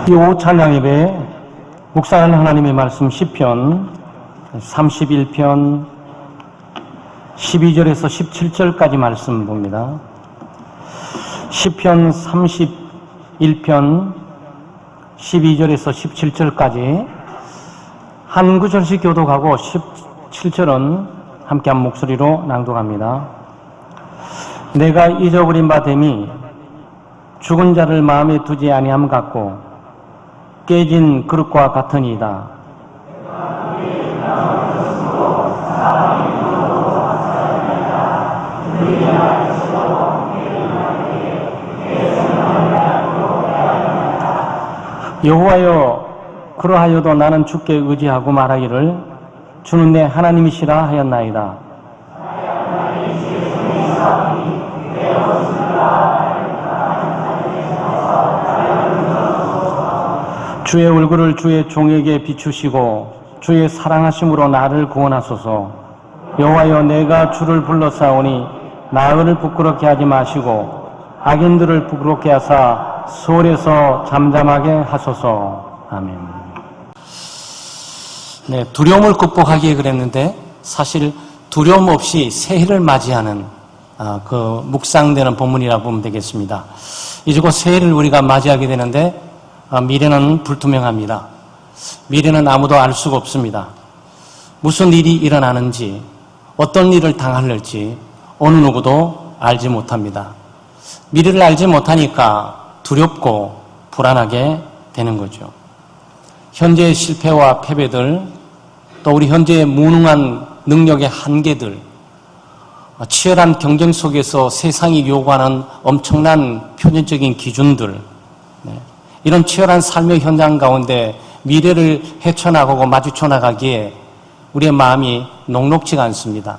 이 오후 찬양 예배 묵상하는 하나님의 말씀 시편 31편 12절에서 17절까지 말씀 봅니다. 시편 31편 12절에서 17절까지 한 구절씩 교독하고 17절은 함께한 목소리로 낭독합니다. 내가 잊어버린 바 됨이 죽은 자를 마음에 두지 아니함 같고 깨진 그릇과 같으니이다. 여호와여, 그러하여도 나는 주께 의지하고 말하기를 주는 내 하나님이시라 하였나이다. 주의 얼굴을 주의 종에게 비추시고 주의 사랑하심으로 나를 구원하소서. 여호와여, 내가 주를 불러싸오니 나를 부끄럽게 하지 마시고 악인들을 부끄럽게 하사 소홀에서 잠잠하게 하소서. 아멘. 네, 두려움을 극복하기에 그랬는데 사실 두려움 없이 새해를 맞이하는 그 묵상되는 본문이라고 보면 되겠습니다. 이제 곧 새해를 우리가 맞이하게 되는데 미래는 불투명합니다. 미래는 아무도 알 수가 없습니다. 무슨 일이 일어나는지, 어떤 일을 당할지 어느 누구도 알지 못합니다. 미래를 알지 못하니까 두렵고 불안하게 되는 거죠. 현재의 실패와 패배들, 또 우리 현재의 무능한 능력의 한계들, 치열한 경쟁 속에서 세상이 요구하는 엄청난 표준적인 기준들, 이런 치열한 삶의 현장 가운데 미래를 헤쳐나가고 마주쳐 나가기에 우리의 마음이 녹록지가 않습니다.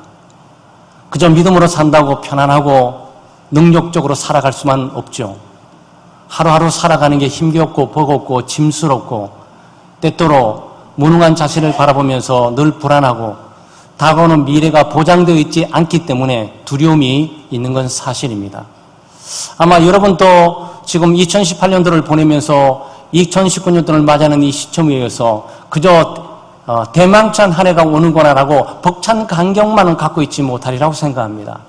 그저 믿음으로 산다고 편안하고 능력적으로 살아갈 수만 없죠. 하루하루 살아가는 게 힘겹고 버겁고 짐스럽고 때때로 무능한 자신을 바라보면서 늘 불안하고 다가오는 미래가 보장되어 있지 않기 때문에 두려움이 있는 건 사실입니다. 아마 여러분도 지금 2018년도를 보내면서 2019년도를 맞이하는 이 시점에 의해서 그저 대망찬 한 해가 오는구나라고 벅찬 감격만은 갖고 있지 못하리라고 생각합니다.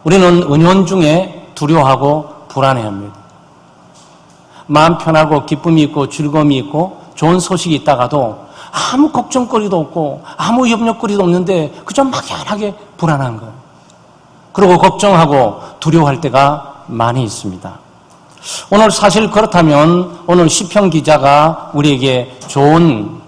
우리는 은연중에 두려워하고 불안해합니다. 마음 편하고 기쁨이 있고 즐거움이 있고 좋은 소식이 있다가도 아무 걱정거리도 없고 아무 염려거리도 없는데 그저 막연하게 불안한 거예요. 그리고 걱정하고 두려워할 때가 많이 있습니다. 오늘 사실 그렇다면 오늘 시편 기자가 우리에게 좋은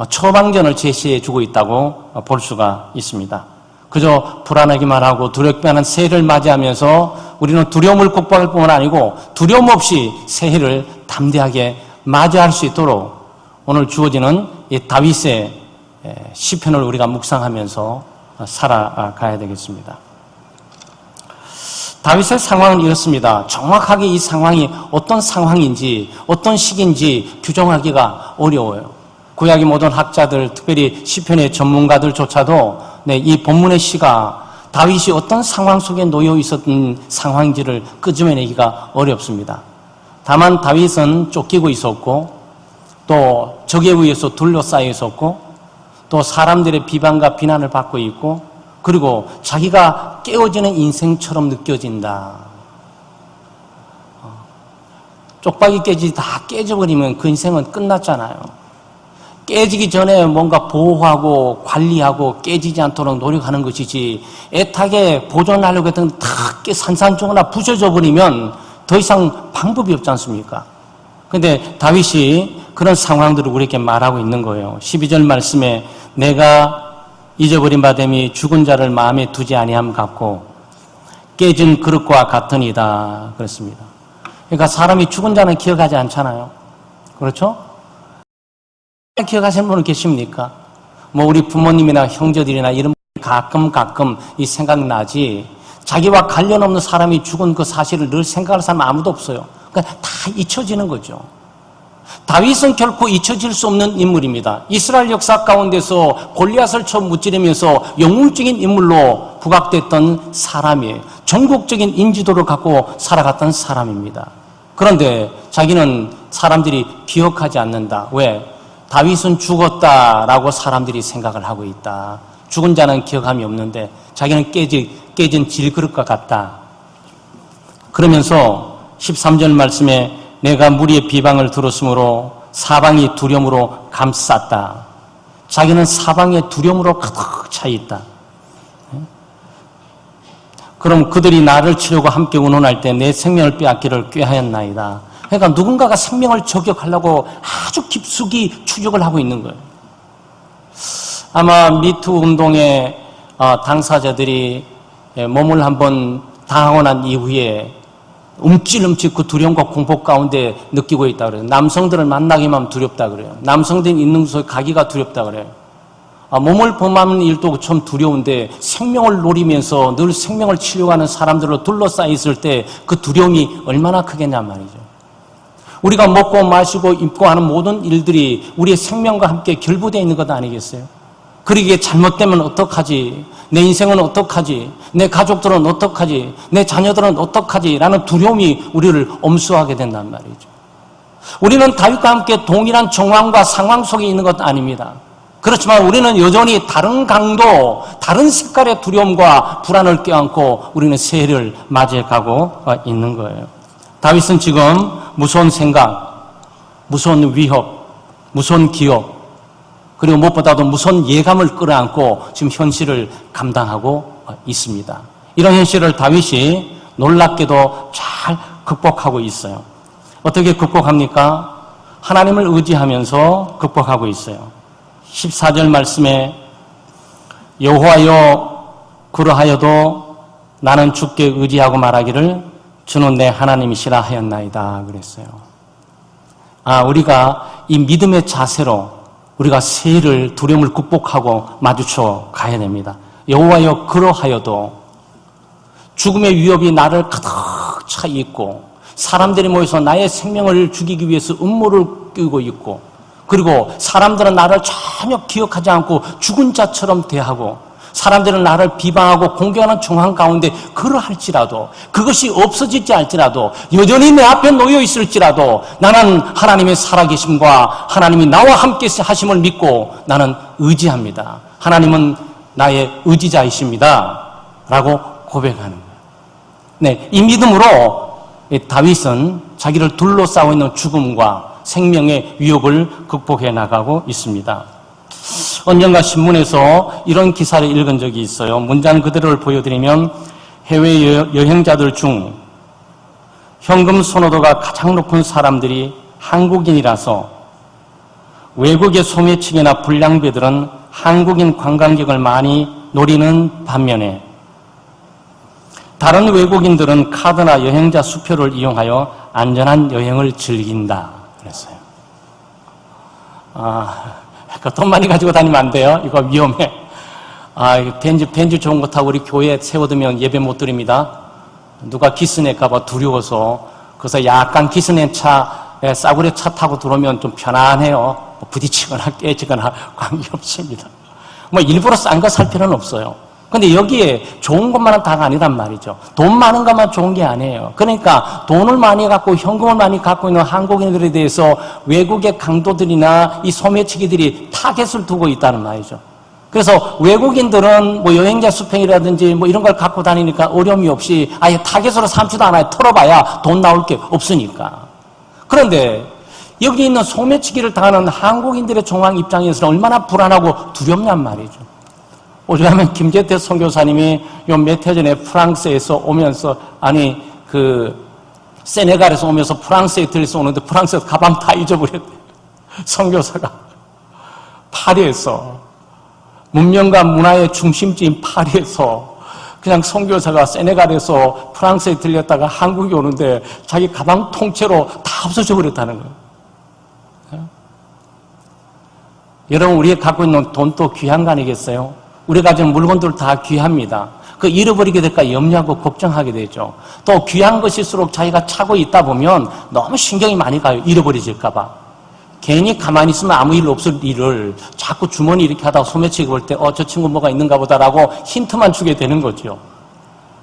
처방전을 제시해 주고 있다고 볼 수가 있습니다. 그저 불안하기만 하고 두렵게 하는 새해를 맞이하면서 우리는 두려움을 극복할 뿐만 아니고 두려움 없이 새해를 담대하게 맞이할 수 있도록 오늘 주어지는 이 다윗의 시편을 우리가 묵상하면서 살아가야 되겠습니다. 다윗의 상황은 이렇습니다. 정확하게 이 상황이 어떤 상황인지 어떤 시기인지 규정하기가 어려워요. 구약의 모든 학자들, 특별히 시편의 전문가들조차도 이 본문의 시가 다윗이 어떤 상황 속에 놓여 있었던 상황인지를 끄집어내기가 어렵습니다. 다만 다윗은 쫓기고 있었고 또 적에 의해서 둘러싸여 있었고 또 사람들의 비방과 비난을 받고 있고 그리고 자기가 깨어지는 인생처럼 느껴진다. 쪽박이 깨지지 다 깨져버리면 그 인생은 끝났잖아요. 깨지기 전에 뭔가 보호하고 관리하고 깨지지 않도록 노력하는 것이지 애타게 보존하려고 했던 다 산산조각나 부셔져 버리면 더 이상 방법이 없지 않습니까? 그런데 다윗이 그런 상황들을 우리에게 말하고 있는 거예요. 12절 말씀에 내가 잊어버린 바 됨이 죽은 자를 마음에 두지 아니함 같고 깨진 그릇과 같으니이다 그랬습니다. 그러니까 사람이 죽은 자는 기억하지 않잖아요. 그렇죠? 기억하시는 분은 계십니까? 뭐 우리 부모님이나 형제들이나 이런 분이 가끔 이 생각나지 자기와 관련 없는 사람이 죽은 그 사실을 늘 생각할 사람 아무도 없어요. 그러니까 다 잊혀지는 거죠. 다윗은 결코 잊혀질 수 없는 인물입니다. 이스라엘 역사 가운데서 골리앗을 처음 무찌르면서 영웅적인 인물로 부각됐던 사람이에요. 전국적인 인지도를 갖고 살아갔던 사람입니다. 그런데 자기는 사람들이 기억하지 않는다. 왜? 다윗은 죽었다라고 사람들이 생각을 하고 있다. 죽은 자는 기억함이 없는데 자기는 깨진 질그릇과 같다. 그러면서 13절 말씀에 내가 무리의 비방을 들었으므로 사방이 두려움으로 감쌌다. 자기는 사방의 두려움으로 가득 차 있다. 그럼 그들이 나를 치려고 함께 운운할 때 내 생명을 빼앗기를 꾀하였나이다. 그러니까 누군가가 생명을 저격하려고 아주 깊숙이 추적을 하고 있는 거예요. 아마 미투 운동의 당사자들이 몸을 한번 당하고 난 이후에 움찔움찔 그 두려움과 공포 가운데 느끼고 있다 그래요. 남성들을 만나기만 하면 두렵다 그래요. 남성들이 있는 곳에 가기가 두렵다 그래요. 몸을 범하는 일도 좀 두려운데 생명을 노리면서 늘 생명을 치려고 하는 사람들로 둘러싸여 있을 때 그 두려움이 얼마나 크겠냐 말이죠. 우리가 먹고 마시고 입고 하는 모든 일들이 우리의 생명과 함께 결부되어 있는 것 아니겠어요? 그러기에 잘못되면 어떡하지? 내 인생은 어떡하지? 내 가족들은 어떡하지? 내 자녀들은 어떡하지? 라는 두려움이 우리를 엄수하게 된단 말이죠. 우리는 다윗과 함께 동일한 정황과 상황 속에 있는 것 아닙니다. 그렇지만 우리는 여전히 다른 강도, 다른 색깔의 두려움과 불안을 껴안고 우리는 새해를 맞이해가고 있는 거예요. 다윗은 지금 무서운 생각, 무서운 위협, 무서운 기억, 그리고 무엇보다도 무서운 예감을 끌어안고 지금 현실을 감당하고 있습니다. 이런 현실을 다윗이 놀랍게도 잘 극복하고 있어요. 어떻게 극복합니까? 하나님을 의지하면서 극복하고 있어요. 14절 말씀에 여호와여 그러하여도 나는 주께 의지하고 말하기를 주는 내 하나님이시라 하였나이다 그랬어요. 우리가 이 믿음의 자세로 우리가 새해를 두려움을 극복하고 마주쳐 가야 됩니다. 여호와여 그러하여도 죽음의 위협이 나를 가득 차 있고 사람들이 모여서 나의 생명을 죽이기 위해서 음모를 끼고 있고 그리고 사람들은 나를 전혀 기억하지 않고 죽은 자처럼 대하고 사람들은 나를 비방하고 공격하는 정황 가운데 그러할지라도 그것이 없어지지 않을지라도 여전히 내 앞에 놓여 있을지라도 나는 하나님의 살아계심과 하나님이 나와 함께 하심을 믿고 나는 의지합니다. 하나님은 나의 의지자이십니다. 라고 고백하는 거예요. 네, 이 믿음으로 다윗은 자기를 둘러싸고 있는 죽음과 생명의 위협을 극복해 나가고 있습니다. 언젠가 신문에서 이런 기사를 읽은 적이 있어요. 문장 그대로를 보여드리면 해외 여행자들 중 현금 선호도가 가장 높은 사람들이 한국인이라서 외국의 소매치기나 불량배들은 한국인 관광객을 많이 노리는 반면에 다른 외국인들은 카드나 여행자 수표를 이용하여 안전한 여행을 즐긴다 그랬어요. 돈 많이 가지고 다니면 안 돼요. 이거 위험해. 벤츠 좋은 거 타고 우리 교회에 세워두면 예배 못 드립니다. 누가 기스낼까봐 두려워서. 그래서 약간 기스낸 차에 싸구려 차 타고 들어오면 좀 편안해요. 부딪히거나 깨지거나 관계없습니다. 일부러 싼 거 살 필요는 없어요. 근데 여기에 좋은 것만은 다가 아니란 말이죠. 돈 많은 것만 좋은 게 아니에요. 그러니까 돈을 많이 갖고 현금을 많이 갖고 있는 한국인들에 대해서 외국의 강도들이나 이 소매치기들이 타겟을 두고 있다는 말이죠. 그래서 외국인들은 여행자 수평이라든지 이런 걸 갖고 다니니까 어려움이 없이 아예 타겟으로 삼지도 않아요. 털어봐야 돈 나올 게 없으니까. 그런데 여기 있는 소매치기를 당하는 한국인들의 정황 입장에서는 얼마나 불안하고 두렵냔 말이죠. 오죽하면 김재태 선교사님이 몇 해 전에 프랑스에서 오면서 세네갈에서 오면서 프랑스에 들려서 오는데 프랑스에서 가방 다 잊어버렸대. 선교사가 파리에서 문명과 문화의 중심지인 파리에서 그냥 선교사가 세네갈에서 프랑스에 들렸다가 한국에 오는데 자기 가방 통째로 다 없어져 버렸다는 거예요. 여러분 우리가 갖고 있는 돈도 귀한 거 아니겠어요? 우리가 가진 물건들 다 귀합니다. 그 잃어버리게 될까 염려하고 걱정하게 되죠. 또 귀한 것일수록 자기가 차고 있다 보면 너무 신경이 많이 가요. 잃어버리질까 봐. 괜히 가만히 있으면 아무 일 없을 일을 자꾸 주머니 이렇게 하다가 소매치기 볼 때 저 친구 뭐가 있는가 보다라고 힌트만 주게 되는 거죠.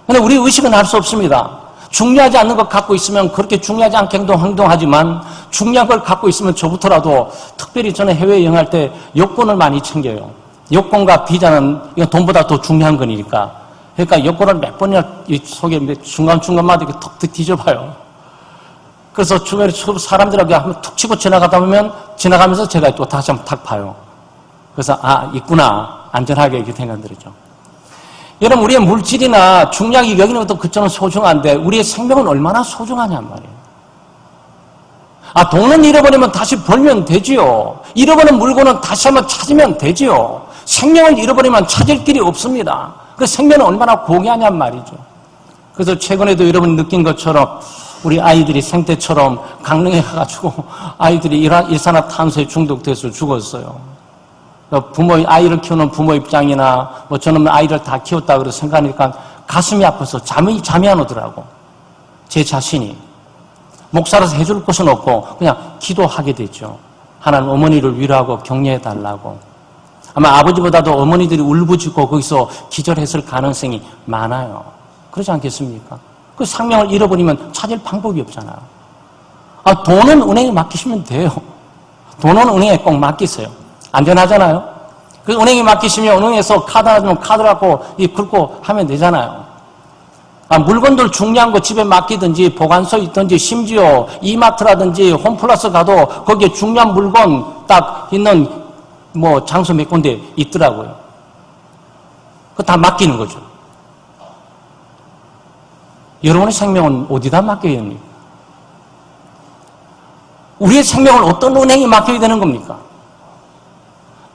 근데 우리 의식은 할 수 없습니다. 중요하지 않는 것 갖고 있으면 그렇게 중요하지 않게 행동하지만 중요한 걸 갖고 있으면 저부터라도 특별히 저는 해외여행 할 때 여권을 많이 챙겨요. 여권과 비자는 이건 돈보다 더 중요한 거니까. 그러니까 여권을 몇 번이나 이 속에 중간중간마다 이렇게 턱 뒤져봐요. 그래서 주변에 사람들하고 한번 툭 치고 지나가면서 제가 또 다시 한번 탁 봐요. 그래서 있구나. 안전하게 이렇게 생각들이죠. 여러분, 우리의 물질이나 중요하게 여기는 것도 그처럼 소중한데 우리의 생명은 얼마나 소중하냔 말이에요. 돈은 잃어버리면 다시 벌면 되지요. 잃어버린 물건은 다시 한번 찾으면 되지요. 생명을 잃어버리면 찾을 길이 없습니다. 그 생명은 얼마나 고귀하냔 말이죠. 그래서 최근에도 여러분 느낀 것처럼 우리 아이들이 생태처럼 강릉에 가가지고 아이들이 일산화탄소에 중독돼서 죽었어요. 아이를 키우는 부모 입장이나 저는 아이를 다 키웠다 그래서 생각하니까 가슴이 아파서 잠이 안 오더라고. 제 자신이. 목사라서 해줄 것은 없고 그냥 기도하게 되죠. 하나님 어머니를 위로하고 격려해달라고. 아마 아버지보다도 어머니들이 울부짖고 거기서 기절했을 가능성이 많아요. 그렇지 않겠습니까? 그 생명을 잃어버리면 찾을 방법이 없잖아요. 돈은 은행에 맡기시면 돼요. 돈은 은행에 꼭 맡기세요. 안전하잖아요. 그래서 은행에 맡기시면 은행에서 카드 하나 주면 카드 갖고 긁고 하면 되잖아요. 물건들 중요한 거 집에 맡기든지 보관소에 있든지 심지어 이마트라든지 홈플러스 가도 거기에 중요한 물건 딱 있는 장소 몇 군데 있더라고요. 그거 다 맡기는 거죠. 여러분의 생명은 어디다 맡겨야 됩니까? 우리의 생명을 어떤 은행에 맡겨야 되는 겁니까?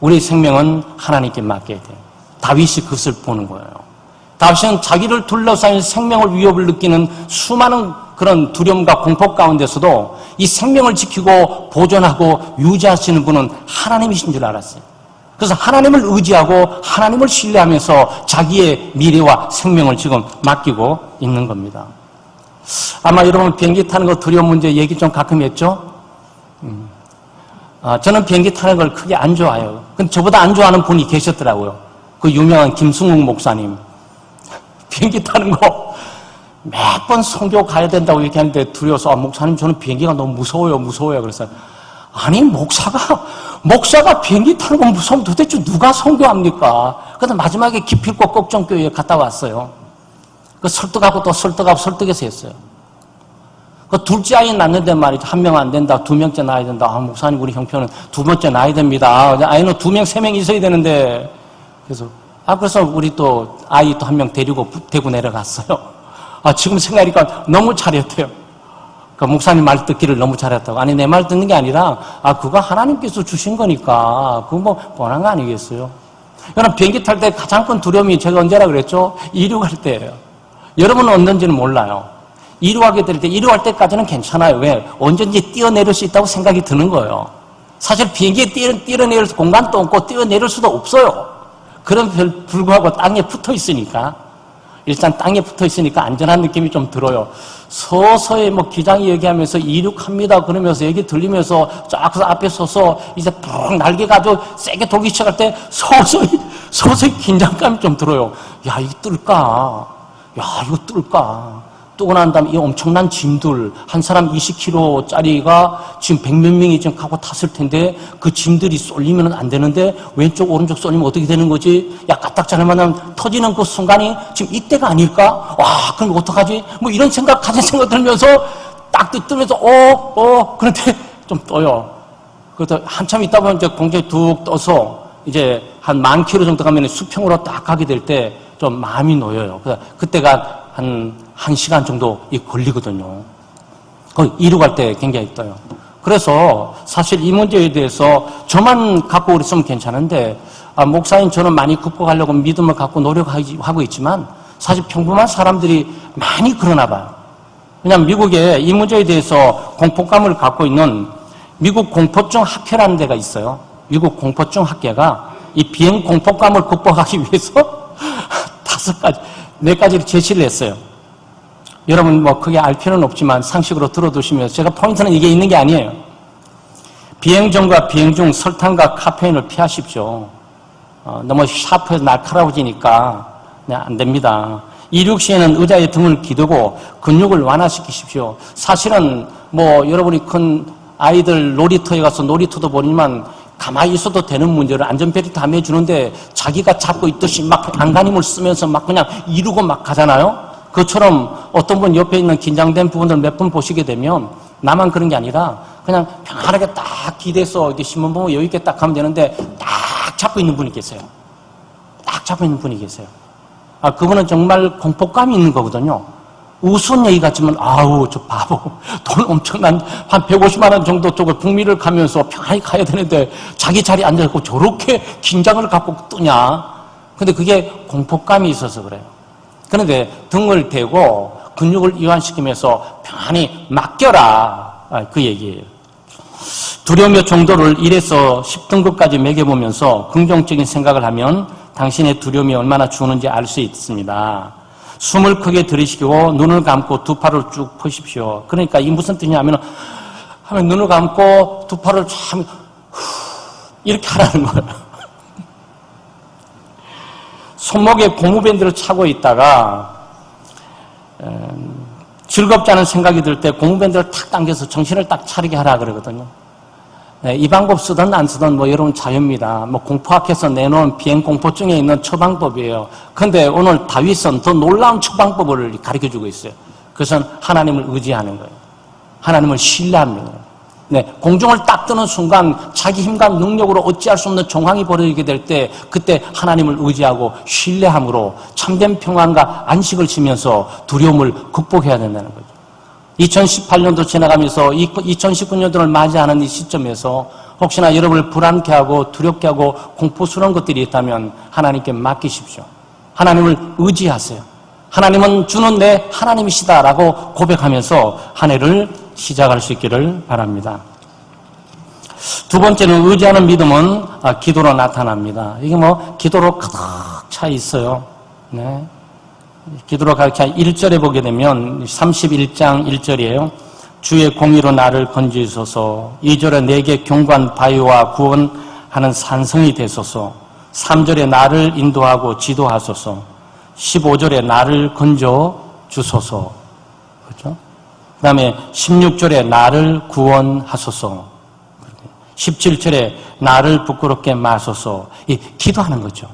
우리의 생명은 하나님께 맡겨야 돼요. 다윗이 그것을 보는 거예요. 다윗은 자기를 둘러싸인 생명을 위협을 느끼는 수많은 그런 두려움과 공포 가운데서도 이 생명을 지키고 보존하고 유지하시는 분은 하나님이신 줄 알았어요. 그래서 하나님을 의지하고 하나님을 신뢰하면서 자기의 미래와 생명을 지금 맡기고 있는 겁니다. 아마 여러분 비행기 타는 거 두려운 문제 얘기 좀 가끔 했죠? 저는 비행기 타는 걸 크게 안 좋아해요. 근데 저보다 안 좋아하는 분이 계셨더라고요. 그 유명한 김승욱 목사님. 비행기 타는 거 몇 번 선교 가야 된다고 얘기하는데 두려워서 목사님 저는 비행기가 너무 무서워요. 그래서 아니 목사가 비행기 타는 건 무서우면 도대체 누가 선교합니까? 그래서 마지막에 기필코 꼭정교회에 갔다 왔어요. 그 설득하고 또 설득해서 했어요. 그 둘째 아이 낳는데 말이죠. 한 명 안 된다. 2명째 낳아야 된다. 목사님 우리 형편은 2번째 낳아야 됩니다. 아이는 2명, 3명 있어야 되는데. 그래서 우리 또 아이 또 1명 데리고 대구 내려갔어요. 지금 생각하니까 너무 잘했대요. 그 목사님 말 듣기를 너무 잘했다고. 아니 내 말 듣는 게 아니라 그거 하나님께서 주신 거니까 그거 뻔한 거 아니겠어요? 여러분 비행기 탈 때 가장 큰 두려움이 제가 언제라 그랬죠? 이륙할 때예요. 여러분은 언젠지는 몰라요. 이륙하게 될 때, 이륙할 때까지는 괜찮아요. 왜? 언제든지 뛰어내릴 수 있다고 생각이 드는 거예요. 사실 비행기에 뛰어내릴 공간도 없고 뛰어내릴 수도 없어요. 그런 불구하고 땅에 붙어 있으니까. 일단 땅에 붙어 있으니까 안전한 느낌이 좀 들어요. 서서히 기장이 얘기하면서 이륙합니다. 그러면서 얘기 들리면서 쫙 앞에 서서 이제 푹 날개 가지고 세게 돌기 시작할 때 서서히 긴장감이 좀 들어요. 이거 뜰까? 이거 뜰까? 뜨고 난 다음에 이 엄청난 짐들, 한 사람 20kg짜리가 지금 100몇 명이 지금 가고 탔을 텐데 그 짐들이 쏠리면 안 되는데 왼쪽, 오른쪽 쏠리면 어떻게 되는 거지? 까딱하면 터지는 그 순간이 지금 이때가 아닐까? 그럼 어떡하지? 이런 가진 생각 들면서 딱 뜨면서, 그런데 좀 떠요. 그래서 한참 있다 보면 이제 공중에 툭 떠서 이제 한 10,000km 정도 가면 수평으로 딱 가게 될 때 좀 마음이 놓여요. 그래서 그때가 한 1시간 정도 걸리거든요. 이륙할 때 굉장히 떠요. 그래서 사실 이 문제에 대해서 저만 갖고 그랬으면 괜찮은데, 목사인 저는 많이 극복하려고 믿음을 갖고 노력하고 있지만, 사실 평범한 사람들이 많이 그러나 봐요. 왜냐하면 미국에 이 문제에 대해서 공포감을 갖고 있는 미국 공포증 학회라는 데가 있어요. 미국 공포증 학회가 이 비행 공포감을 극복하기 위해서 4가지를 제시를 했어요. 여러분 크게 알 필요는 없지만 상식으로 들어두시면 제가 포인트는 이게 있는 게 아니에요. 비행 전과 비행 중 설탕과 카페인을 피하십시오. 너무 샤프해서 날카로워지니까 안 됩니다. 이륙 시에는 의자에 등을 기대고 근육을 완화시키십시오. 사실은 여러분이 큰 아이들 놀이터에 가서 놀이터도 보지만 가만히 있어도 되는 문제를 안전벨트 다 매주는데 자기가 잡고 있듯이 막 안간힘을 쓰면서 막 그냥 이루고 막 가잖아요. 그처럼 어떤 분 옆에 있는 긴장된 부분을 몇 번 보시게 되면 나만 그런 게 아니라 그냥 편안하게 딱 기대서 신문 보면 여유 있게 딱 하면 되는데 딱 잡고 있는 분이 계세요. 딱 잡고 있는 분이 계세요. 그분은 정말 공포감이 있는 거거든요. 우스운 얘기 같지만 아우 저 바보 돈 엄청난 한 150만 원 정도 쪽을 북미를 가면서 편하게 가야 되는데 자기 자리에 앉아있고 저렇게 긴장을 갖고 뜨냐. 근데 그게 공포감이 있어서 그래요. 그런데 등을 대고 근육을 이완시키면서 편안히 맡겨라 그 얘기예요. 두려움의 정도를 1에서 10등급까지 매겨보면서 긍정적인 생각을 하면 당신의 두려움이 얼마나 주는지 알 수 있습니다. 숨을 크게 들이쉬고 눈을 감고 두 팔을 쭉 펴십시오. 그러니까 이 무슨 뜻이냐면 눈을 감고 두 팔을 참 이렇게 하라는 거예요. 손목에 고무밴드를 차고 있다가 즐겁지 않은 생각이 들 때 고무밴드를 탁 당겨서 정신을 딱 차리게 하라 그러거든요. 이 방법 쓰든 안 쓰든 여러분 자유입니다. 공포학에서 내놓은 비행공포증에 있는 처방법이에요. 그런데 오늘 다윗은 더 놀라운 처방법을 가르쳐주고 있어요. 그것은 하나님을 의지하는 거예요. 하나님을 신뢰합니다. 공중을 딱 뜨는 순간 자기 힘과 능력으로 어찌할 수 없는 정황이 벌어지게 될 때 그때 하나님을 의지하고 신뢰함으로 참된 평안과 안식을 쉬면서 두려움을 극복해야 된다는 거죠. 2018년도 지나가면서 2019년도를 맞이하는 이 시점에서 혹시나 여러분을 불안케 하고 두렵게 하고 공포스러운 것들이 있다면 하나님께 맡기십시오. 하나님을 의지하세요. 하나님은 주는 내 하나님이시다라고 고백하면서 한 해를 시작할 수 있기를 바랍니다. 두 번째는 의지하는 믿음은 기도로 나타납니다. 이게 기도로 가득 차 있어요. 네. 기도로 가르쳐 1절에 보게 되면 31장 1절이에요. 주의 공의로 나를 건지소서. 2절에 내게 경관 바위와 구원하는 산성이 되소서. 3절에 나를 인도하고 지도하소서. 15절에 나를 건져 주소서. 그렇죠? 그 다음에 16절에 나를 구원하소서. 17절에 나를 부끄럽게 마소서. 기도하는 거죠.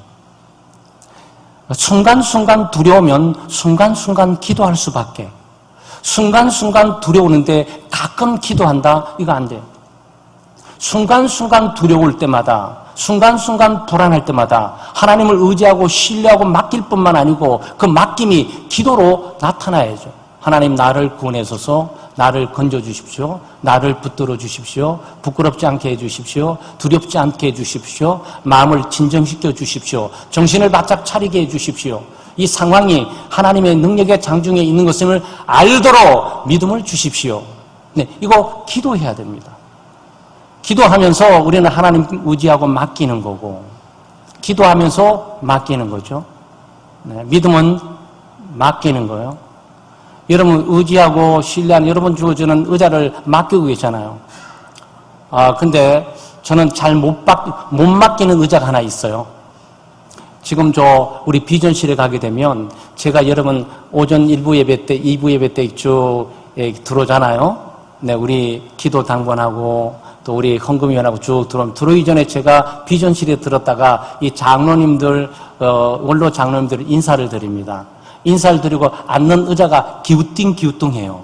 순간순간 두려우면 순간순간 기도할 수밖에. 순간순간 두려우는데 가끔 기도한다? 이거 안 돼요. 순간순간 두려울 때마다, 순간순간 불안할 때마다 하나님을 의지하고 신뢰하고 맡길 뿐만 아니고 그 맡김이 기도로 나타나야죠. 하나님 나를 구원하소서, 나를 건져주십시오. 나를 붙들어 주십시오. 부끄럽지 않게 해주십시오. 두렵지 않게 해주십시오. 마음을 진정시켜 주십시오. 정신을 바짝 차리게 해주십시오. 이 상황이 하나님의 능력의 장중에 있는 것을 알도록 믿음을 주십시오. 이거 기도해야 됩니다. 기도하면서 우리는 하나님 의지하고 맡기는 거고, 기도하면서 맡기는 거죠. 믿음은 맡기는 거예요. 여러분 의지하고 신뢰하는 여러분 주어지는 의자를 맡기고 계시잖아요. 근데 저는 잘 못 맡기는 의자가 하나 있어요. 지금 우리 비전실에 가게 되면 제가 여러분 오전 1부 예배 때, 2부 예배 때 쭉 들어오잖아요. 우리 기도 당번하고 또 우리 헌금위원하고 쭉 들어오기 전에 제가 비전실에 들었다가 이 장로님들, 원로 장로님들 인사를 드립니다. 인사를 드리고 앉는 의자가 기우뚱기우뚱해요.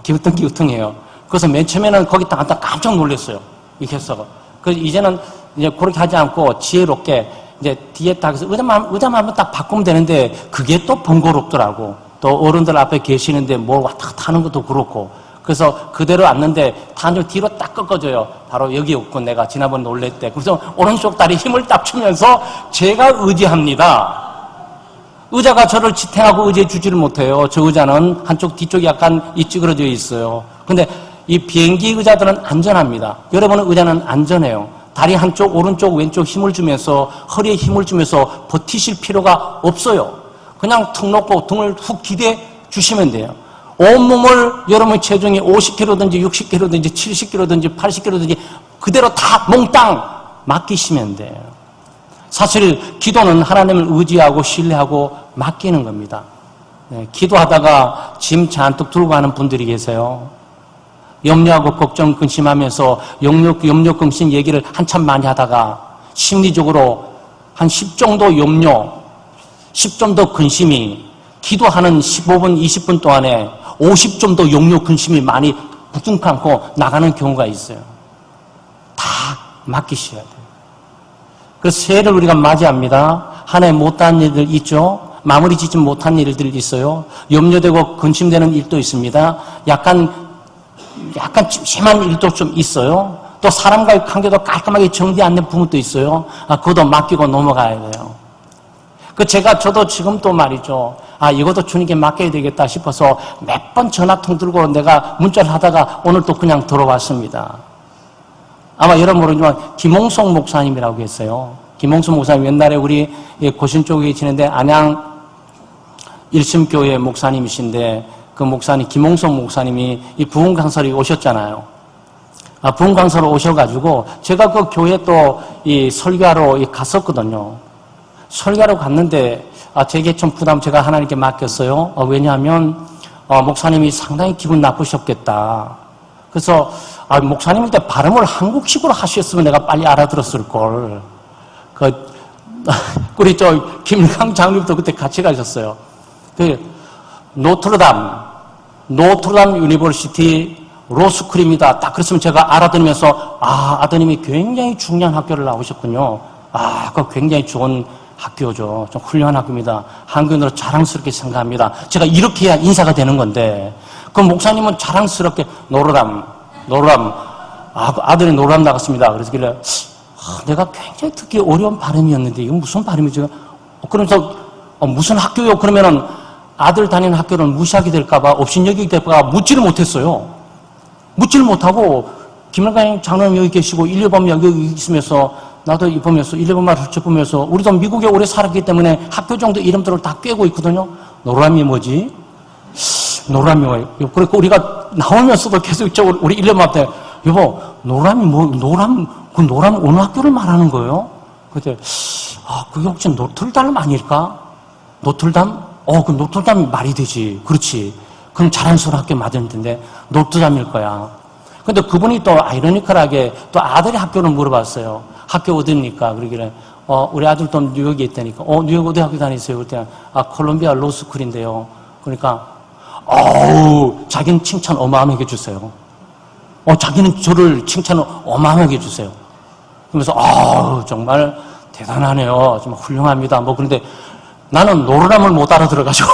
기우뚱기우뚱해요. 그래서 맨 처음에는 거기 딱 앉다 깜짝 놀랐어요. 이렇게 해서. 그래서 이제는 이제 그렇게 하지 않고 지혜롭게 이제 뒤에 딱 해서 의자만 한번 딱 바꾸면 되는데 그게 또 번거롭더라고. 또 어른들 앞에 계시는데 뭘 왔다 갔다 하는 것도 그렇고. 그래서 그대로 앉는데 단을 뒤로 딱 꺾어줘요. 바로 여기 없고 내가 지난번에 놀랬대. 그래서 오른쪽 다리 힘을 딱 주면서 제가 의지합니다. 의자가 저를 지탱하고 의지해 주지를 못해요. 저 의자는 한쪽 뒤쪽이 약간 찌그러져 있어요. 근데 이 비행기 의자들은 안전합니다. 여러분의 의자는 안전해요. 다리 한쪽, 오른쪽, 왼쪽 힘을 주면서 허리에 힘을 주면서 버티실 필요가 없어요. 그냥 턱 놓고 등을 훅 기대 주시면 돼요. 온몸을 여러분의 체중이 50kg든지 60kg든지 70kg든지 80kg든지 그대로 다 몽땅 맡기시면 돼요. 사실 기도는 하나님을 의지하고 신뢰하고 맡기는 겁니다. 기도하다가 짐 잔뜩 들고 가는 분들이 계세요. 염려하고 걱정, 근심하면서 염려, 근심 얘기를 한참 많이 하다가 심리적으로 한 10 정도 염려, 10 정도 근심이 기도하는 15분, 20분 동안에 50 정도 염려, 근심이 많이 부둥켜 안고 나가는 경우가 있어요. 다 맡기셔야 돼요. 그래서 새해를 우리가 맞이합니다. 한 해 못한 일들 있죠. 마무리 짓지 못한 일들이 있어요. 염려되고 근심되는 일도 있습니다. 약간 심한 일도 좀 있어요. 또 사람과의 관계도 깔끔하게 정리 안 된 부분도 있어요. 그것도 맡기고 넘어가야 돼요. 저도 지금 또 말이죠. 이것도 주님께 맡겨야 되겠다 싶어서 몇 번 전화통 들고 내가 문자를 하다가 오늘 또 그냥 들어왔습니다. 아마 여러분 모르지만 김홍성 목사님이라고 계세요. 김홍성 목사님 옛날에 우리 고신 쪽에 계시는데 안양 일심교회 목사님이신데 그 목사님 김홍성 목사님이 이 부흥 강설에 오셨잖아요. 부흥 강설에 오셔가지고 제가 그 교회 또 이 설교하러 갔었거든요. 설교하러 갔는데 제게 좀 부담 제가 하나님께 맡겼어요. 왜냐하면 목사님이 상당히 기분 나쁘셨겠다. 그래서 목사님일 때 발음을 한국식으로 하셨으면 내가 빨리 알아들었을 걸. 우리 김강 장로님도 그때 같이 가셨어요. 노트르담 유니버시티 로스쿨입니다. 딱 그랬으면 제가 알아들으면서 아드님이 굉장히 중요한 학교를 나오셨군요. 그거 굉장히 좋은 학교죠. 좀 훌륭한 학교입니다. 한국인으로 자랑스럽게 생각합니다. 제가 이렇게 해야 인사가 되는 건데 그 목사님은 자랑스럽게 노르람 아들이 노르람 나갔습니다. 그래서 내가 굉장히 듣기 어려운 발음이었는데 이건 무슨 발음이죠? 그러면서 무슨 학교요? 그러면은 아들 다니는 학교를 무시하게 될까봐 업신여기게 될까봐 묻지를 못했어요. 묻지를 못하고 김일강 장로님 여기 계시고 1, 2번 여기 있으면서 나도 보면서 1, 2번만 훑어보면서 우리도 미국에 오래 살았기 때문에 학교 정도 이름들을 다 꿰고 있거든요. 노람이 뭐지? 노람이 뭐예요? 그리고 우리가 나오면서도 계속 우리 1, 2번 때 여보 노람이 그 노람 어느 학교를 말하는 거예요? 그때 그게 혹시 노틀담 아닐까? 노틀담? 그 노틀담이 말이 되지. 그렇지. 그럼 자랑스러운 학교 맞을 텐데 노틀담일 거야. 근데 그분이 또 아이러니컬하게 또 아들의 학교를 물어봤어요. 학교 어디입니까? 그러길래 우리 아들도 뉴욕에 있다니까. 뉴욕 어디 학교 다니세요? 그랬더니 콜롬비아 로스쿨인데요. 그러니까 자기는 칭찬 어마어마하게 해주세요. 자기는 저를 칭찬을 어마어마하게 해주세요. 그러면서 정말 대단하네요. 정말 훌륭합니다. 그런데 나는 노르람을 못 알아들어가지고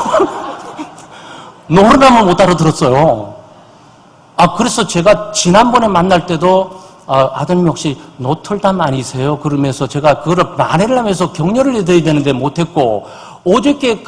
노르람을 못 알아들었어요. 그래서 제가 지난번에 만날 때도 아드님 혹시 노틀담 아니세요? 그러면서 제가 그거를 말을 하면서 격려를 해드려야 되는데 못했고 어저께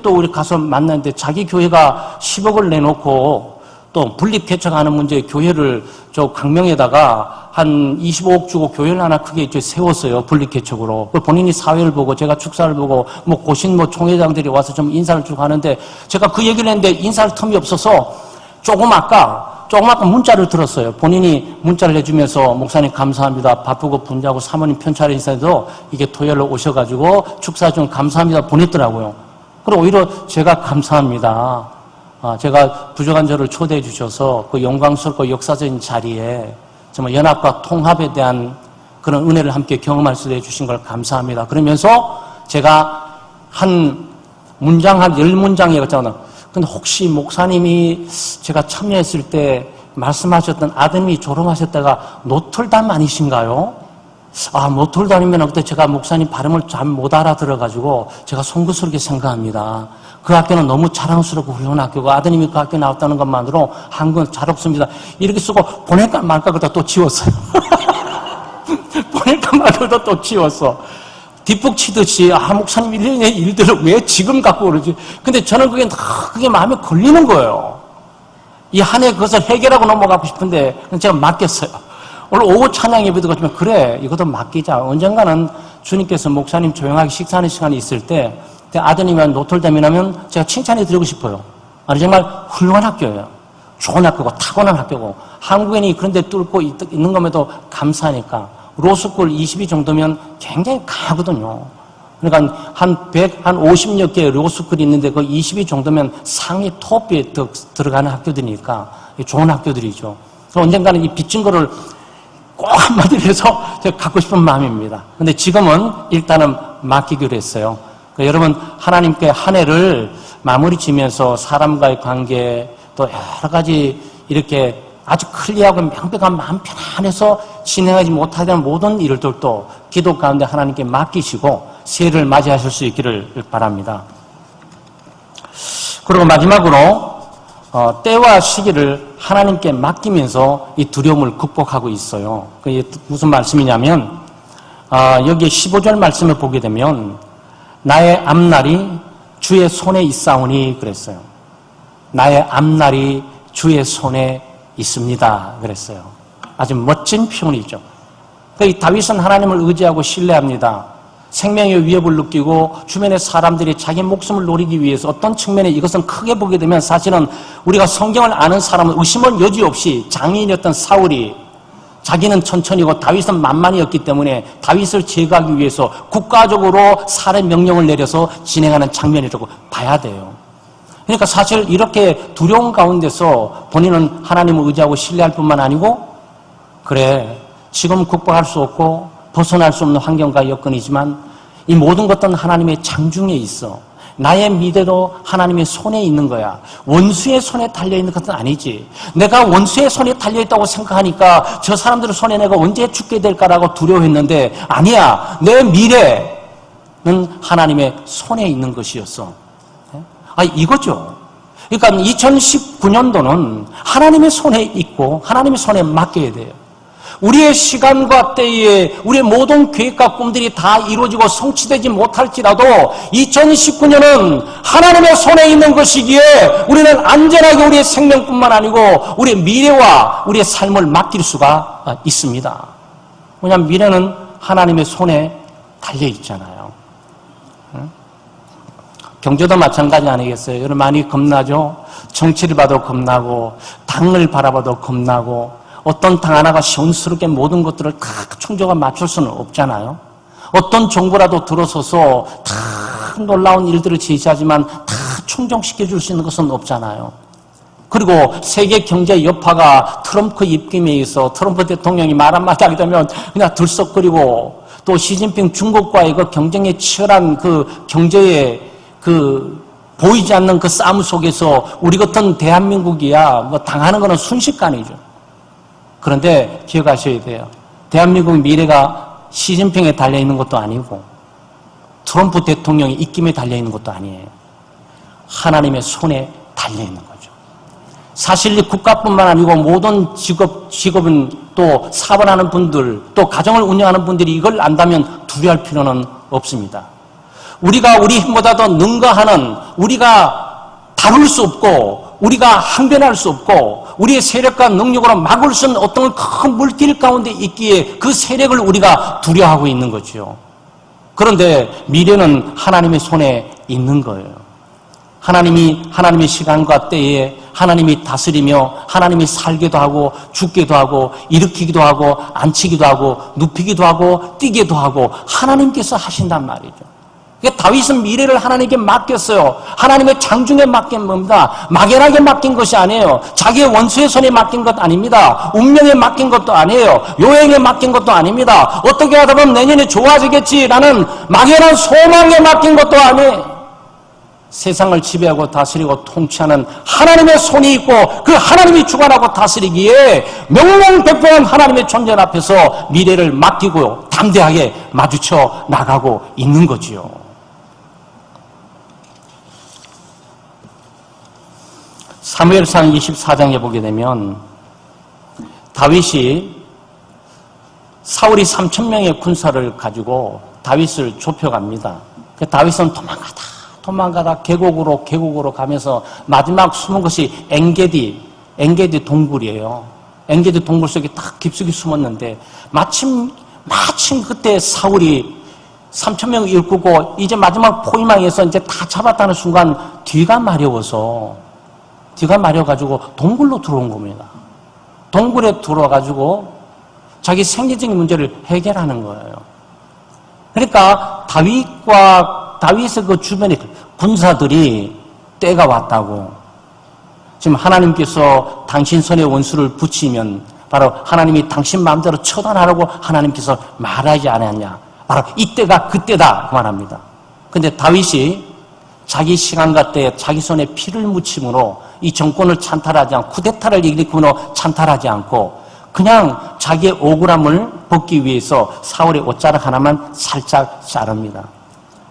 또 우리 가서 만났는데 자기 교회가 10억을 내놓고 또 분립 개척하는 문제에 교회를 저 강명에다가 한 25억 주고 교회를 하나 크게 세웠어요. 분립 개척으로. 본인이 사회를 보고 제가 축사를 보고 고신 총회장들이 와서 좀 인사를 주고 하는데 제가 그 얘기를 했는데 인사할 틈이 없어서 조금 아까 문자를 들었어요. 본인이 문자를 해주면서 목사님 감사합니다. 바쁘고 분주하고 사모님 편찮은 인사에도 이게 토요일로 오셔가지고 축사 좀 감사합니다 보냈더라고요. 그리고 오히려 제가 감사합니다. 제가 부족한 저를 초대해 주셔서 그 영광스럽고 역사적인 자리에 정말 연합과 통합에 대한 그런 은혜를 함께 경험할 수 있게 해주신 걸 감사합니다. 그러면서 제가 한 문장, 한 10문장 얘기했잖아요. 근데 혹시 목사님이 제가 참여했을 때 말씀하셨던 아드님이 졸업하셨다가 노틀담 아니신가요? 노틀담이면 그때 제가 목사님 발음을 잘 못 알아들어가지고 제가 송구스럽게 생각합니다. 그 학교는 너무 자랑스럽고 훌륭한 학교고 아드님이 그 학교에 나왔다는 것만으로 한국은 잘 없습니다. 이렇게 쓰고 보낼까 말까 그러다 또 지웠어요. 보낼까 말까 그러다 또 지웠어. 뒷북 치듯이 목사님 일련의 일들을 왜 지금 갖고 그러지? 근데 저는 그게 마음에 걸리는 거예요. 이 한 해 그것을 해결하고 넘어가고 싶은데 제가 맡겼어요. 오늘 오후 찬양 예배도 그렇지만 그래 이것도 맡기자. 언젠가는 주님께서 목사님 조용하게 식사하는 시간이 있을 때 아드님이 노틀담이라면 제가 칭찬해 드리고 싶어요. 정말 훌륭한 학교예요. 좋은 학교고 타고난 학교고 한국인이 그런 데 뚫고 있는 것에도 감사하니까 로스쿨 22 정도면 굉장히 강하거든요. 그러니까 한 50여 개의 로스쿨이 있는데 그 22 정도면 상위 톱에 들어가는 학교들이니까 좋은 학교들이죠. 언젠가는 이 빚진 거를 꼭 한마디로 해서 제가 갖고 싶은 마음입니다. 근데 지금은 일단은 맡기기로 했어요. 그러니까 여러분, 하나님께 한 해를 마무리 지면서 사람과의 관계, 또 여러 가지 이렇게 아주 클리어하고 명백한 마음 편안해서 진행하지 못하는 모든 일들도 기도 가운데 하나님께 맡기시고 새해를 맞이하실 수 있기를 바랍니다. 그리고 마지막으로 때와 시기를 하나님께 맡기면서 이 두려움을 극복하고 있어요. 그게 무슨 말씀이냐면 여기 15절 말씀을 보게 되면 나의 앞날이 주의 손에 있사오니 그랬어요. 나의 앞날이 주의 손에 있습니다 그랬어요. 아주 멋진 표현이죠. 이 다윗은 하나님을 의지하고 신뢰합니다. 생명의 위협을 느끼고 주변의 사람들이 자기 목숨을 노리기 위해서 어떤 측면에 이것은 크게 보게 되면 사실은 우리가 성경을 아는 사람은 의심은 여지없이 장인이었던 사울이 자기는 천천히고 다윗은 만만이었기 때문에 다윗을 제거하기 위해서 국가적으로 살해 명령을 내려서 진행하는 장면이라고 봐야 돼요. 그러니까 사실 이렇게 두려운 가운데서 본인은 하나님을 의지하고 신뢰할 뿐만 아니고 그래 지금 극복할 수 없고 벗어날 수 없는 환경과 여건이지만 이 모든 것들은 하나님의 장중에 있어. 나의 미래도 하나님의 손에 있는 거야. 원수의 손에 달려있는 것은 아니지. 내가 원수의 손에 달려있다고 생각하니까 저 사람들의 손에 내가 언제 죽게 될까라고 두려워했는데 아니야. 내 미래는 하나님의 손에 있는 것이었어. 이거죠. 그러니까 2019년도는 하나님의 손에 있고 하나님의 손에 맡겨야 돼요. 우리의 시간과 때에 우리의 모든 계획과 꿈들이 다 이루어지고 성취되지 못할지라도 2019년은 하나님의 손에 있는 것이기에 우리는 안전하게 우리의 생명뿐만 아니고 우리의 미래와 우리의 삶을 맡길 수가 있습니다. 왜냐하면 미래는 하나님의 손에 달려있잖아요. 경제도 마찬가지 아니겠어요? 여러분 많이 겁나죠? 정치를 봐도 겁나고 당을 바라봐도 겁나고 어떤 당 하나가 시원스럽게 모든 것들을 다 충족에 맞출 수는 없잖아요. 어떤 정부라도 들어서서 다 놀라운 일들을 제시하지만 다 충족시켜줄 수 있는 것은 없잖아요. 그리고 세계 경제 여파가 트럼프 입김에 의해서 트럼프 대통령이 말 한마디 하게 되면 그냥 들썩거리고 또 시진핑 중국과의 그 경쟁에 치열한 그 경제의 그 보이지 않는 그 싸움 속에서 우리 같은 대한민국이야 뭐 당하는 거는 순식간이죠. 그런데 기억하셔야 돼요. 대한민국 미래가 시진핑에 달려있는 것도 아니고 트럼프 대통령의 입김에 달려있는 것도 아니에요. 하나님의 손에 달려있는 거죠. 사실 이 국가뿐만 아니고 모든 직업은 또 사업하는 분들 또 가정을 운영하는 분들이 이걸 안다면 두려워할 필요는 없습니다. 우리가 우리 힘보다 더 능가하는 우리가 다룰 수 없고 우리가 항변할 수 없고 우리의 세력과 능력으로 막을 수 없는 어떤 큰 물길 가운데 있기에 그 세력을 우리가 두려워하고 있는 거죠. 그런데 미래는 하나님의 손에 있는 거예요. 하나님의 시간과 때에 하나님이 다스리며 하나님이 살기도 하고 죽기도 하고 일으키기도 하고 앉히기도 하고 눕히기도 하고 뛰기도 하고 하나님께서 하신단 말이죠. 다윗은 미래를 하나님께 맡겼어요. 하나님의 장중에 맡긴 겁니다. 막연하게 맡긴 것이 아니에요. 자기의 원수의 손에 맡긴 것 아닙니다. 운명에 맡긴 것도 아니에요. 요행에 맡긴 것도 아닙니다. 어떻게 하다 보면 내년에 좋아지겠지라는 막연한 소망에 맡긴 것도 아니에요. 세상을 지배하고 다스리고 통치하는 하나님의 손이 있고 그 하나님이 주관하고 다스리기에 명명백백한 하나님의 존재 앞에서 미래를 맡기고 담대하게 마주쳐 나가고 있는 거지요. 사무엘상 24장에 보게 되면 다윗이 사울이 3,000명의 군사를 가지고 다윗을 좁혀갑니다. 다윗은 도망가다 계곡으로 가면서 마지막 숨은 것이 엔게디 동굴이에요. 엔게디 동굴 속에 딱 깊숙이 숨었는데 마침 그때 사울이 3,000명을 일구고 이제 마지막 포위망에서 이제 다 잡았다는 순간 뒤가 마려가지고 동굴로 들어온 겁니다. 동굴에 들어와가지고 자기 생리적인 문제를 해결하는 거예요. 그러니까 다윗의 그 주변의 군사들이 때가 왔다고. 지금 하나님께서 당신 손에 원수를 붙이면 바로 하나님이 당신 마음대로 처단하라고 하나님께서 말하지 않았냐. 바로 이때가 그때다 그 말합니다. 근데 다윗이 자기 시간과 때에 자기 손에 피를 묻힘으로 이 정권을 찬탈하지 않고 쿠데타를 일으킴으로 찬탈하지 않고 그냥 자기의 억울함을 벗기 위해서 사울의 옷자락 하나만 살짝 자릅니다.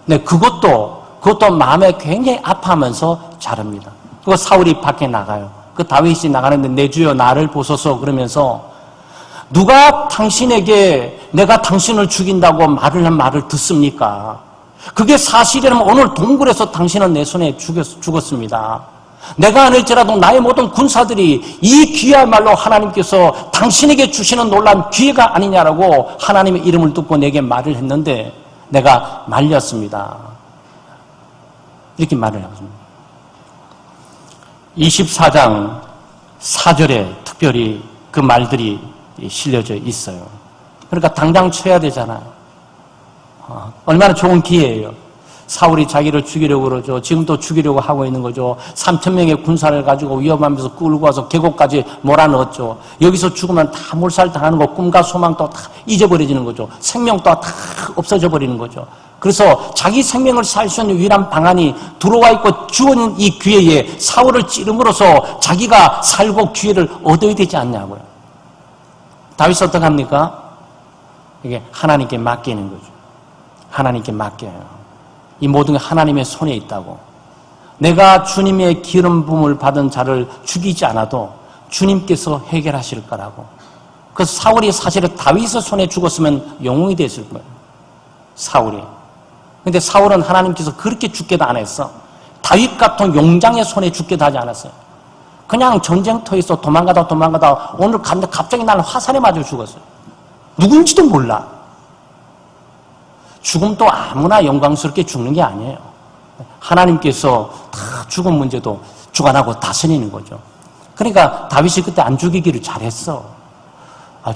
네, 그것도 마음에 굉장히 아파하면서 자릅니다. 그리고 사울이 밖에 나가요. 그 다윗이 나가는데 내 주여 나를 보소서 그러면서 누가 당신에게 내가 당신을 죽인다고 말을 한 말을 듣습니까? 그게 사실이라면 오늘 동굴에서 당신은 내 손에 죽었습니다. 내가 아닐지라도 나의 모든 군사들이 이 기회야말로 하나님께서 당신에게 주시는 놀라운 기회가 아니냐라고 하나님의 이름을 듣고 내게 말을 했는데 내가 말렸습니다. 이렇게 말을 하거든요. 24장 4절에 특별히 그 말들이 실려져 있어요. 그러니까 당장 쳐야 되잖아요. 얼마나 좋은 기회예요. 사울이 자기를 죽이려고 그러죠. 지금도 죽이려고 하고 있는 거죠. 3,000명의 군사를 가지고 위협하면서 끌고 와서 계곡까지 몰아넣었죠. 여기서 죽으면 다 몰살당하는 거, 꿈과 소망도 다 잊어버려지는 거죠. 생명도 다 없어져 버리는 거죠. 그래서 자기 생명을 살 수 있는 유일한 방안이 들어와 있고 주어진 이 기회에 사울을 찌름으로써 자기가 살고 기회를 얻어야 되지 않냐고요. 다윗은 어떻게 합니까? 이게 하나님께 맡기는 거죠. 하나님께 맡겨요. 이 모든 게 하나님의 손에 있다고. 내가 주님의 기름 부음을 받은 자를 죽이지 않아도 주님께서 해결하실 거라고. 그래서 사울이 사실은 다윗의 손에 죽었으면 영웅이 됐을 거예요. 사울이. 근데 사울은 하나님께서 그렇게 죽게도 안 했어. 다윗 같은 용장의 손에 죽게도 하지 않았어요. 그냥 전쟁터에서 도망가다 오늘 갔는데 갑자기 나는 화살에 맞아 죽었어요. 누군지도 몰라. 죽음도 아무나 영광스럽게 죽는 게 아니에요. 하나님께서 다 죽음 문제도 주관하고 다스리는 거죠. 그러니까 다윗이 그때 안 죽이기를 잘했어.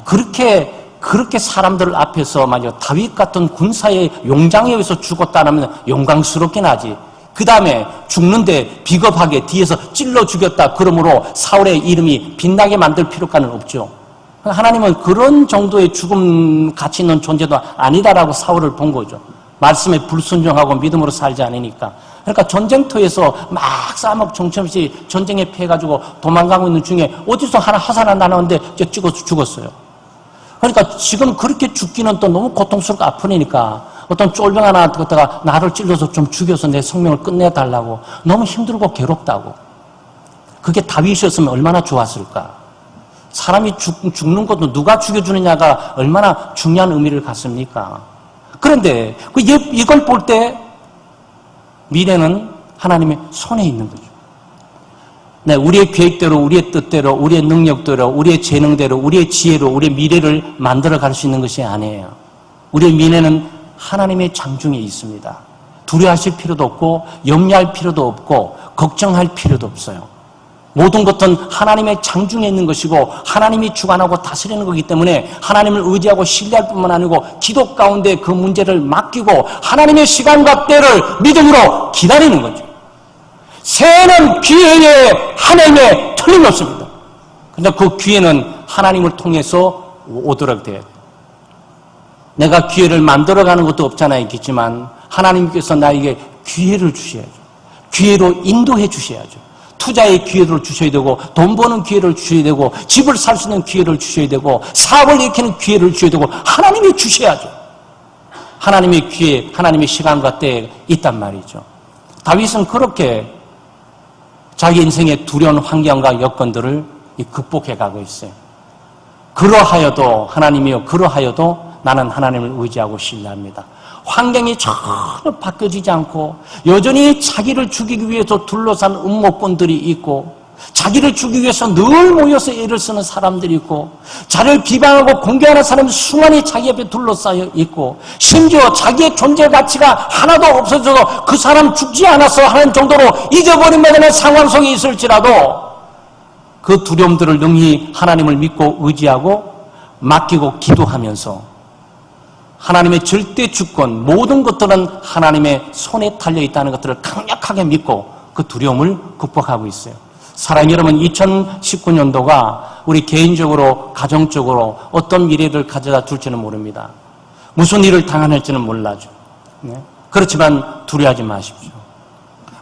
그렇게 사람들 앞에서 만약 다윗 같은 군사의 용장에 의해서 죽었다면 영광스럽긴 하지. 그 다음에 죽는데 비겁하게 뒤에서 찔러 죽였다. 그러므로 사울의 이름이 빛나게 만들 필요까지는 없죠. 하나님은 그런 정도의 죽음 가치 있는 존재도 아니다라고 사울을 본 거죠. 말씀에 불순종하고 믿음으로 살지 않으니까. 그러니까 전쟁터에서 막 싸먹 정신없이 전쟁에 패해가지고 도망가고 있는 중에 어디서 하나 화살 하나 나오는데 찍어서 죽었어요. 그러니까 지금 그렇게 죽기는 또 너무 고통스럽고 아프니까 어떤 쫄병 하나 갖다가 나를 찔러서 좀 죽여서 내 생명을 끝내달라고 너무 힘들고 괴롭다고. 그게 다윗이었으면 얼마나 좋았을까. 사람이 죽는 것도 누가 죽여주느냐가 얼마나 중요한 의미를 갖습니까? 그런데 이걸 볼 때 미래는 하나님의 손에 있는 거죠. 네, 우리의 계획대로, 우리의 뜻대로, 우리의 능력대로, 우리의 재능대로, 우리의 지혜로 우리의 미래를 만들어갈 수 있는 것이 아니에요. 우리의 미래는 하나님의 장중에 있습니다. 두려워하실 필요도 없고 염려할 필요도 없고 걱정할 필요도 없어요. 모든 것은 하나님의 장중에 있는 것이고 하나님이 주관하고 다스리는 거기 때문에 하나님을 의지하고 신뢰할 뿐만 아니고 기도 가운데 그 문제를 맡기고 하나님의 시간과 때를 믿음으로 기다리는 거죠. 새해는 기회의 한 해에 틀림없습니다. 그런데 그 기회는 하나님을 통해서 오도록 돼요. 내가 기회를 만들어가는 것도 없잖아요. 있겠지만 하나님께서 나에게 기회를 주셔야죠. 기회로 인도해 주셔야죠. 투자의 기회를 주셔야 되고 돈 버는 기회를 주셔야 되고 집을 살 수 있는 기회를 주셔야 되고 사업을 일으키는 기회를 주셔야 되고 하나님이 주셔야죠. 하나님의 기회, 하나님의 시간과 때에 있단 말이죠. 다윗은 그렇게 자기 인생의 두려운 환경과 여건들을 극복해 가고 있어요. 그러하여도 하나님이여 그러하여도 나는 하나님을 의지하고 신뢰합니다. 환경이 전혀 바뀌어지지 않고 여전히 자기를 죽이기 위해서 둘러싼 음모꾼들이 있고 자기를 죽이기 위해서 늘 모여서 애를 쓰는 사람들이 있고 자기를 비방하고 공개하는 사람이 수많이 자기 옆에 둘러싸여 있고 심지어 자기의 존재 가치가 하나도 없어져서 그 사람 죽지 않았어 하는 정도로 잊어버린 만한 상황 속에 있을지라도 그 두려움들을 능히 하나님을 믿고 의지하고 맡기고 기도하면서 하나님의 절대 주권, 모든 것들은 하나님의 손에 달려 있다는 것들을 강력하게 믿고 그 두려움을 극복하고 있어요. 사랑하는 여러분, 2019년도가 우리 개인적으로, 가정적으로 어떤 미래를 가져다 줄지는 모릅니다. 무슨 일을 당할지는 몰라죠. 그렇지만 두려워하지 마십시오.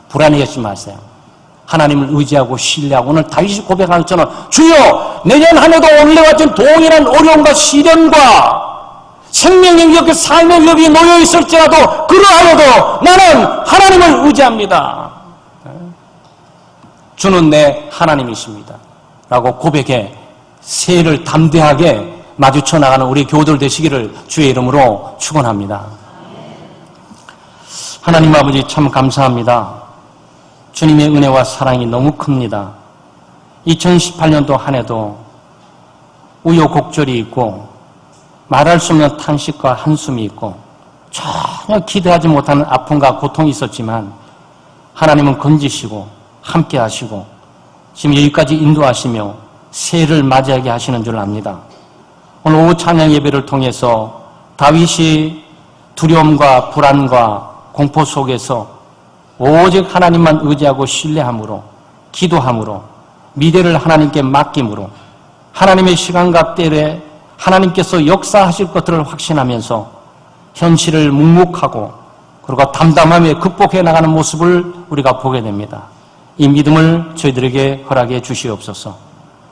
불안해하지 마세요. 하나님을 의지하고 신뢰하고, 오늘 다윗이 고백한 것처럼 주여 내년 한 해도 오늘과 같은 동일한 어려움과 시련과 생명의 위협, 삶의 위협이 놓여 있을지라도 그러하여도 나는 하나님을 의지합니다. 주는 내 하나님이십니다 라고 고백해 새해를 담대하게 마주쳐 나가는 우리 교우들 되시기를 주의 이름으로 축원합니다. 하나님 아버지, 참 감사합니다. 주님의 은혜와 사랑이 너무 큽니다. 2018년도 한 해도 우여곡절이 있고 말할 수 없는 탄식과 한숨이 있고 전혀 기대하지 못하는 아픔과 고통이 있었지만 하나님은 건지시고 함께 하시고 지금 여기까지 인도하시며 새해를 맞이하게 하시는 줄 압니다. 오늘 오후 찬양 예배를 통해서 다윗이 두려움과 불안과 공포 속에서 오직 하나님만 의지하고 신뢰함으로, 기도함으로, 미래를 하나님께 맡김으로 하나님의 시간과 때에 하나님께서 역사하실 것들을 확신하면서 현실을 묵묵하고 그리고 담담하게 극복해 나가는 모습을 우리가 보게 됩니다. 이 믿음을 저희들에게 허락해 주시옵소서.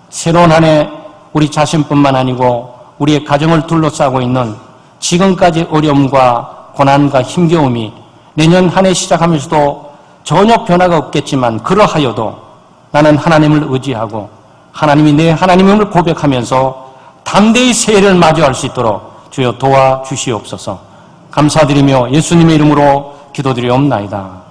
새로운 한 해 우리 자신뿐만 아니고 우리의 가정을 둘러싸고 있는 지금까지 어려움과 고난과 힘겨움이 내년 한 해 시작하면서도 전혀 변화가 없겠지만 그러하여도 나는 하나님을 의지하고 하나님이 내 하나님임을 고백하면서 담대히 새해를 맞이할 수 있도록 주여 도와주시옵소서. 감사드리며 예수님의 이름으로 기도드리옵나이다.